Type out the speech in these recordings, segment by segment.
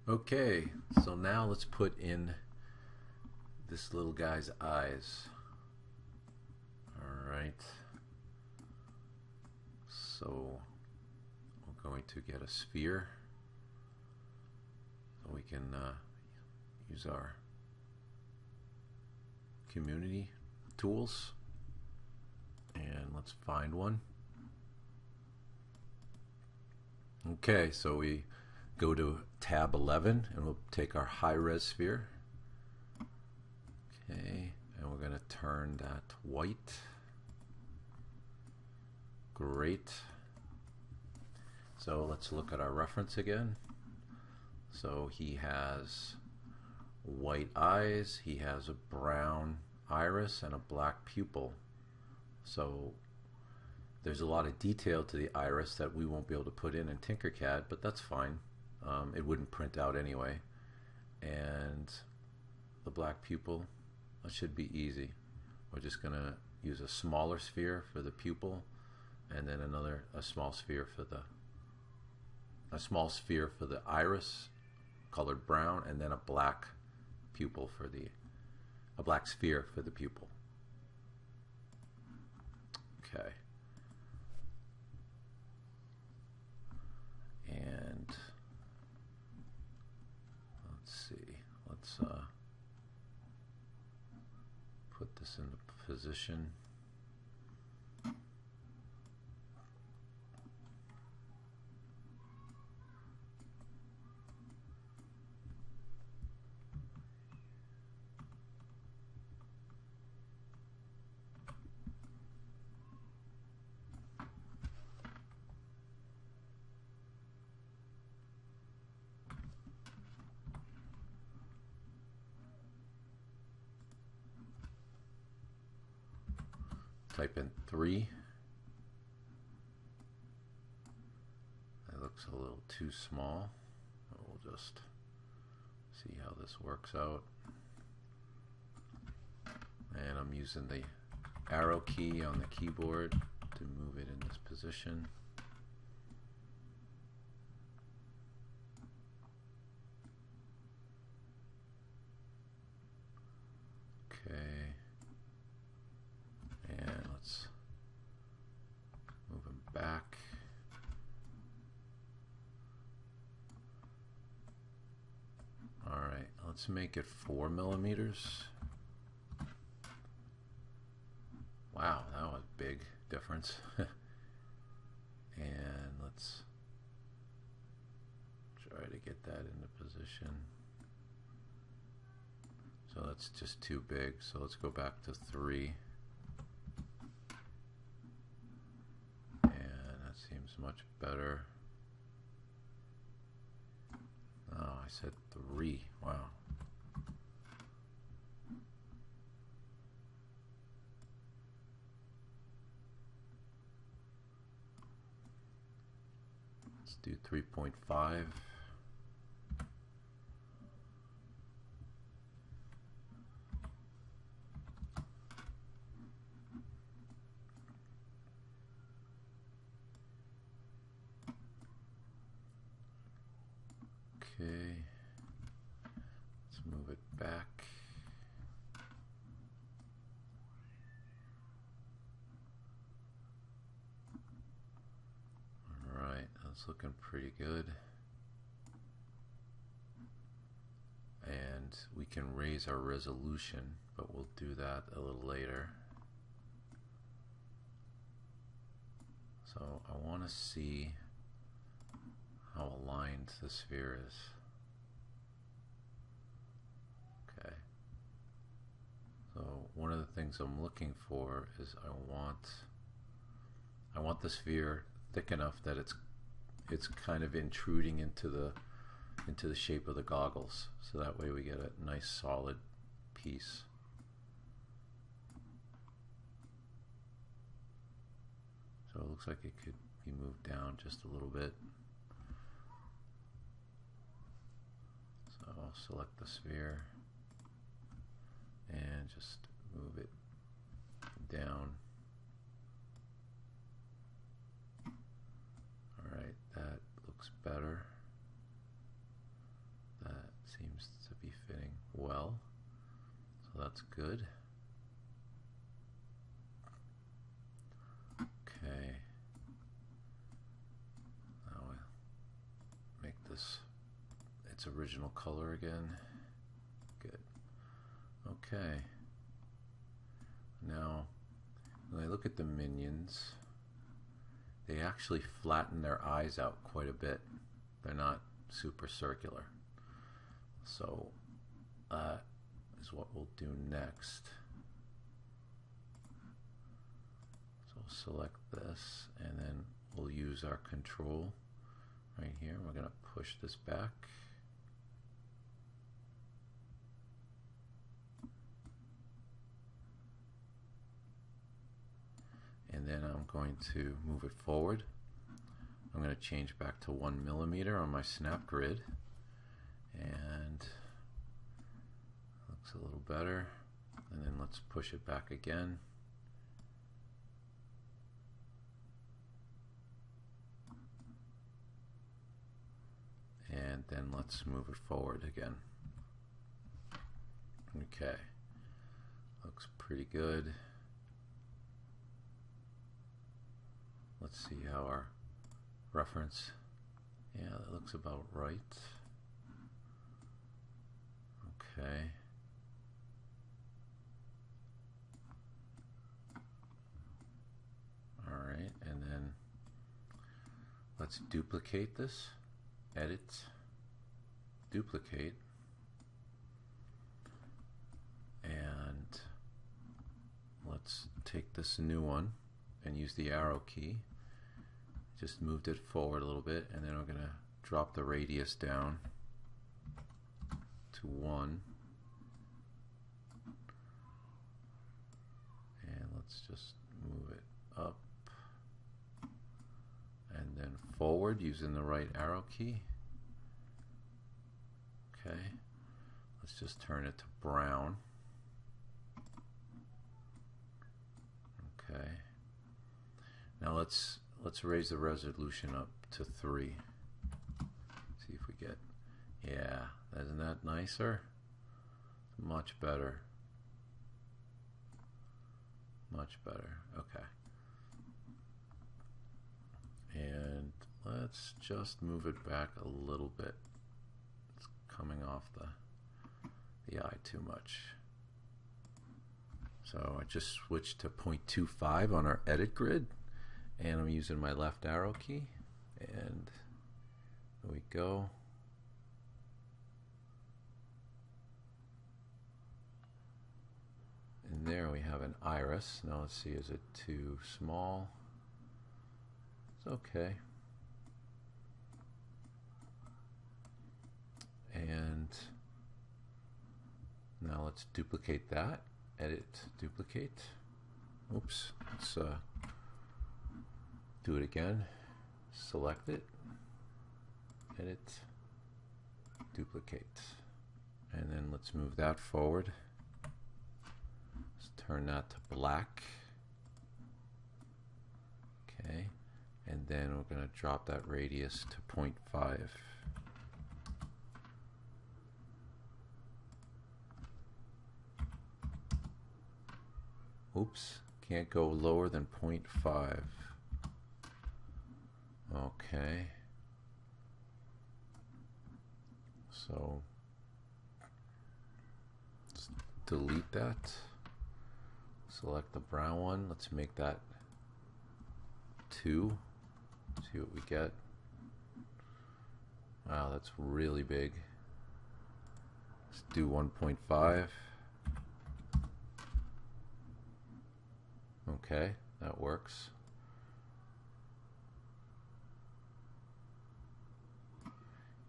Okay, so now let's put in this little guy's eyes. Alright, so we're going to get a sphere so we can use our community tools, and let's find one. Okay, so we go to tab 11 and we'll take our high-res sphere. Okay, and we're going to turn that white. Great. So let's look at our reference again. So he has white eyes, he has a brown iris and a black pupil. So there's a lot of detail to the iris that we won't be able to put in Tinkercad, but that's fine. It wouldn't print out anyway. And the black pupil, that should be easy. We're just going to use a smaller sphere for the pupil, and then a small sphere for the iris, colored brown, and then a black pupil for a black sphere for the pupil. Okay. And let's see, let's put this into position. Type in 3. That looks a little too small. We'll just see how this works out. And I'm using the arrow key on the keyboard to move it in this position. Okay. And let's move him back. Alright, let's make it 4 millimeters. Wow, that was a big difference. And let's try to get that into position. So that's just too big, so let's go back to 3. Seems much better. Oh, I said 3. Wow. Let's do 3.5. Okay, let's move it back. All right, that's looking pretty good. And we can raise our resolution, but we'll do that a little later. So I want to see how aligned the sphere is. Okay. So one of the things I'm looking for is I want the sphere thick enough that it's kind of intruding into the shape of the goggles. So that way we get a nice solid piece. So it looks like it could be moved down just a little bit. I'll select the sphere and just move it down. Alright, that looks better. that's good. Okay. Now we'll make this its original color again. Good. Okay. Now, when I look at the minions, they actually flatten their eyes out quite a bit. They're not super circular. So that is what we'll do next. So we'll select this, and then we'll use our control right here. We're going to push this back. And then I'm going to move it forward. I'm going to change back to 1 millimeter on my snap grid, and looks a little better. And then let's push it back again. And then let's move it forward again. Okay, looks pretty good. Let's see how our reference, yeah, that looks about right. Okay. All right, and then let's duplicate this, edit, duplicate, and let's take this new one and use the arrow key. Just moved it forward a little bit, and then we're going to drop the radius down to 1. And let's just move it up and then forward using the right arrow key. Okay, let's just turn it to brown. Okay, now let's raise the resolution up to 3. See if we get, yeah, isn't that nicer? Much better. Much better. Okay. And let's just move it back a little bit. It's coming off the eye too much. So I just switched to 0.25 on our edit grid, and I'm using my left arrow key, and there we go. And there we have an iris. Now let's see, is it too small? It's okay. And now let's duplicate that. Edit, duplicate. Oops, let's do it again. Select it, edit, duplicate. And then let's move that forward. Let's turn that to black. Okay, and then we're going to drop that radius to 0.5. Oops, can't go lower than 0.5. Okay. So let's delete that. Select the brown one. Let's make that 2. See what we get. Wow, that's really big. Let's do 1.5. Okay, that works.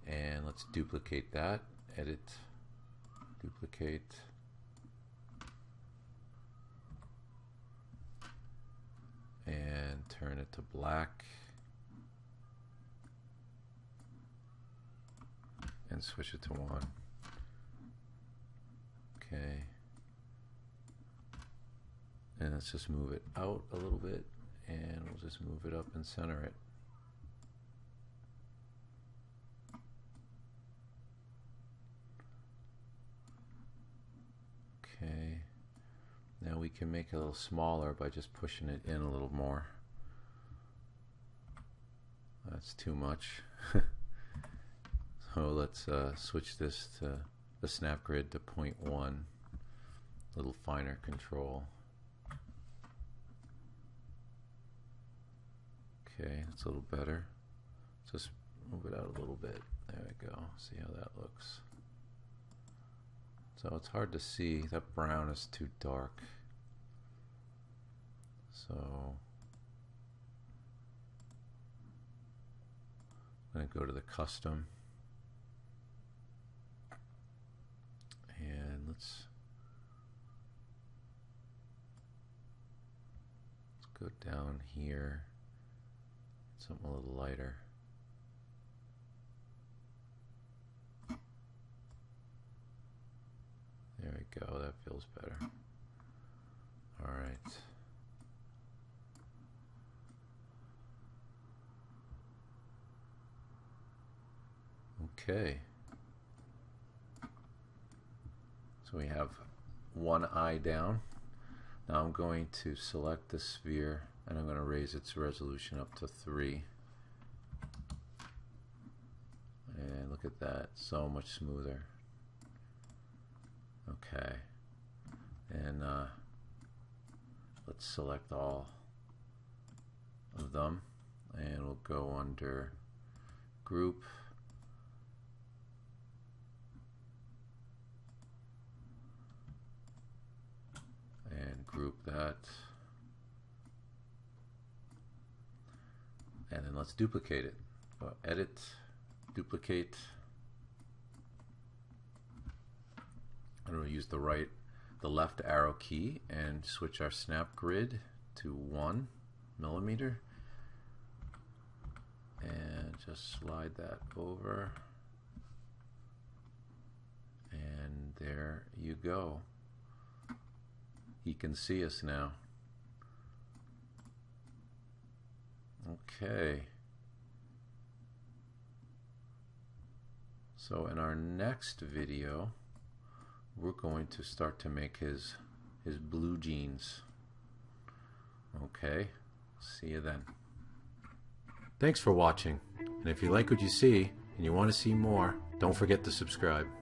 And let's duplicate that. Edit, duplicate. And turn it to black. And switch it to 1. Okay. And let's just move it out a little bit, and we'll just move it up and center it. Okay. Now we can make it a little smaller by just pushing it in a little more. That's too much. So let's switch this to the snap grid to 0.1, a little finer control. Okay, that's a little better. Just move it out a little bit. There we go. See how that looks. So it's hard to see. That brown is too dark. So I'm going to go to the custom. And let's go down here. Something a little lighter. There we go, that feels better. All right. Okay. So we have one eye down. Now I'm going to select the sphere and I'm going to raise its resolution up to 3. And look at that, so much smoother. Okay, and let's select all of them, and we'll go under group, and group that, and then let's duplicate it. Edit, duplicate. I'm going to use the left arrow key and switch our snap grid to 1 millimeter, and just slide that over, and there you go. He can see us now. Okay. So in our next video, we're going to start to make his blue jeans. Okay, see you then. Thanks for watching, and if you like what you see and you want to see more, don't forget to subscribe.